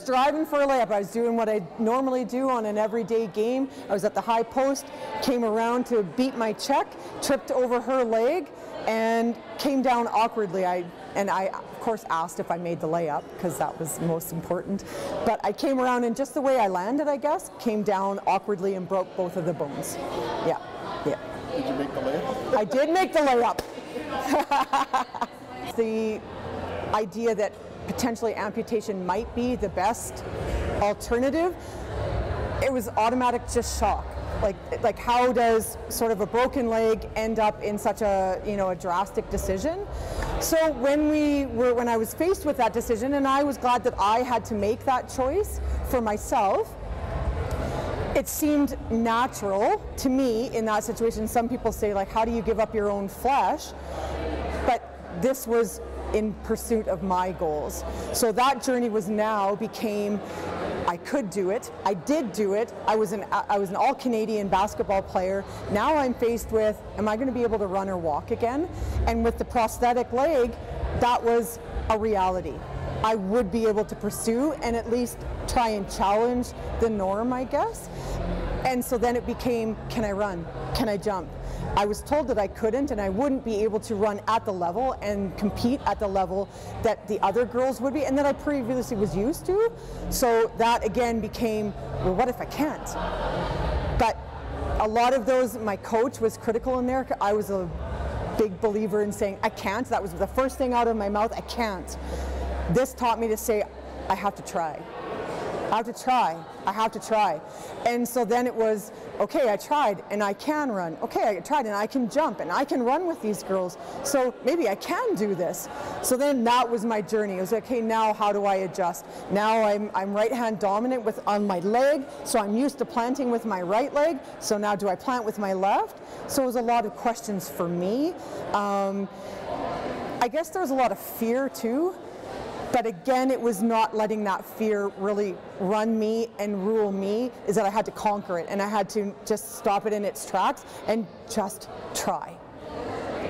just driving for a layup. I was doing what I normally do on an everyday game. I was at the high post, came around to beat my check, tripped over her leg, and came down awkwardly. I, of course, asked if I made the layup, because that was most important. But I came around, and just the way I landed, I guess, came down awkwardly and broke both of the bones. Yeah, yeah. Did you make the layup? I did make the layup. The idea that potentially amputation might be the best alternative, it was automatic just shock. Like how does sort of a broken leg end up in such a, you know, a drastic decision? So when I was faced with that decision, and I was glad that I had to make that choice for myself, it seemed natural to me in that situation. Some people say, like, how do you give up your own flesh? But this was in pursuit of my goals. So that journey became, I could do it. I did do it. I was an all-Canadian basketball player. Now I'm faced with, am I going to be able to run or walk again? And with the prosthetic leg, that was a reality. I would be able to pursue and at least try and challenge the norm, I guess. And so then it became, can I run? Can I jump? I was told that I couldn't, and I wouldn't be able to run at the level and compete at the level that the other girls would be, and that I previously was used to. So that again became, well, what if I can't? But a lot of those, my coach was critical in there. I was a big believer in saying, I can't. That was the first thing out of my mouth, I can't. This taught me to say, I have to try. I have to try. I have to try. And so then it was, okay, I tried and I can run. Okay, I tried and I can jump and I can run with these girls. So maybe I can do this. So then that was my journey. It was like, okay, now how do I adjust? Now I'm right hand dominant on my leg, so I'm used to planting with my right leg. So now do I plant with my left? So it was a lot of questions for me. I guess there was a lot of fear too. But again, it was not letting that fear really run me and rule me, is that I had to conquer it, and I had to just stop it in its tracks and just try.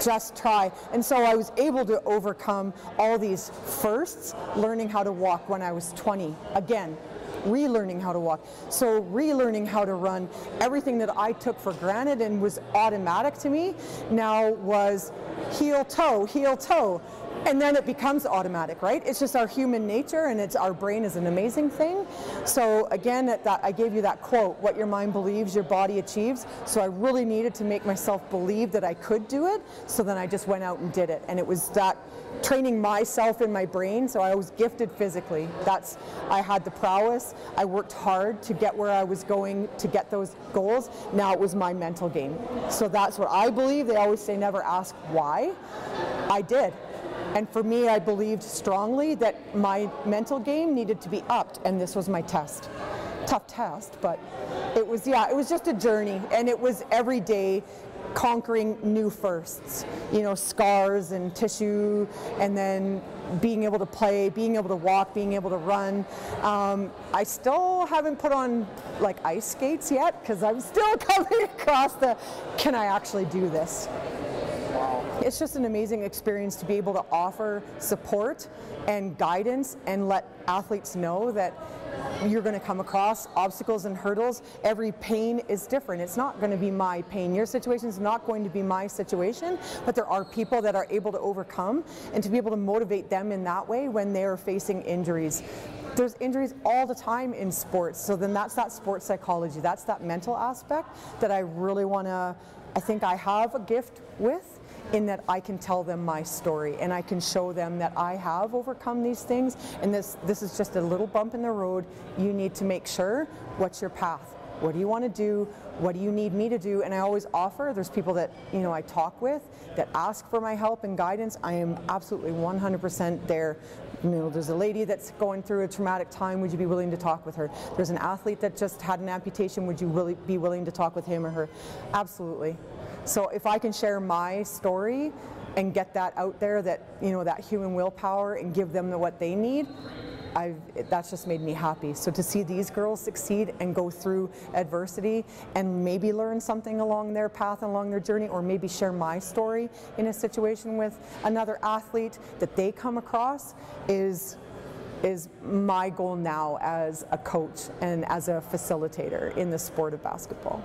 Just try. And so I was able to overcome all these firsts, learning how to walk when I was 20. Again, relearning how to walk. So relearning how to run. Everything that I took for granted and was automatic to me now was heel, toe, heel, toe. And then it becomes automatic, right? It's just our human nature, and our brain is an amazing thing. So again, I gave you that quote, what your mind believes, your body achieves. So I really needed to make myself believe that I could do it. So then I just went out and did it. And it was that training myself in my brain. So I was gifted physically. I had the prowess. I worked hard to get where I was going to get those goals. Now it was my mental game. So that's what I believe. They always say never ask why. I did. And for me, I believed strongly that my mental game needed to be upped, and this was my test. Tough test, but it was just a journey, and it was every day conquering new firsts, you know, scars and tissue, and then being able to play, being able to walk, being able to run. I still haven't put on like ice skates yet, because I'm still coming across can I actually do this? It's just an amazing experience to be able to offer support and guidance and let athletes know that you're going to come across obstacles and hurdles. Every pain is different. It's not going to be my pain. Your situation is not going to be my situation, but there are people that are able to overcome, and to be able to motivate them in that way when they're facing injuries. There's injuries all the time in sports, so then that's that sports psychology. That's that mental aspect that I really want to, I think I have a gift with, in that I can tell them my story and I can show them that I have overcome these things, and this is just a little bump in the road. You need to make sure, what's your path? What do you want to do? What do you need me to do? And I always offer, there's people that, you know, I talk with that ask for my help and guidance. I am absolutely 100% there. You know, there's a lady that's going through a traumatic time. Would you be willing to talk with her? There's an athlete that just had an amputation. Would you really be willing to talk with him or her? Absolutely. So if I can share my story and get that out there, that, you know, that human willpower, and give them what they need, that's just made me happy. So to see these girls succeed and go through adversity and maybe learn something along their path, along their journey, or maybe share my story in a situation with another athlete that they come across, is is my goal now as a coach and as a facilitator in the sport of basketball.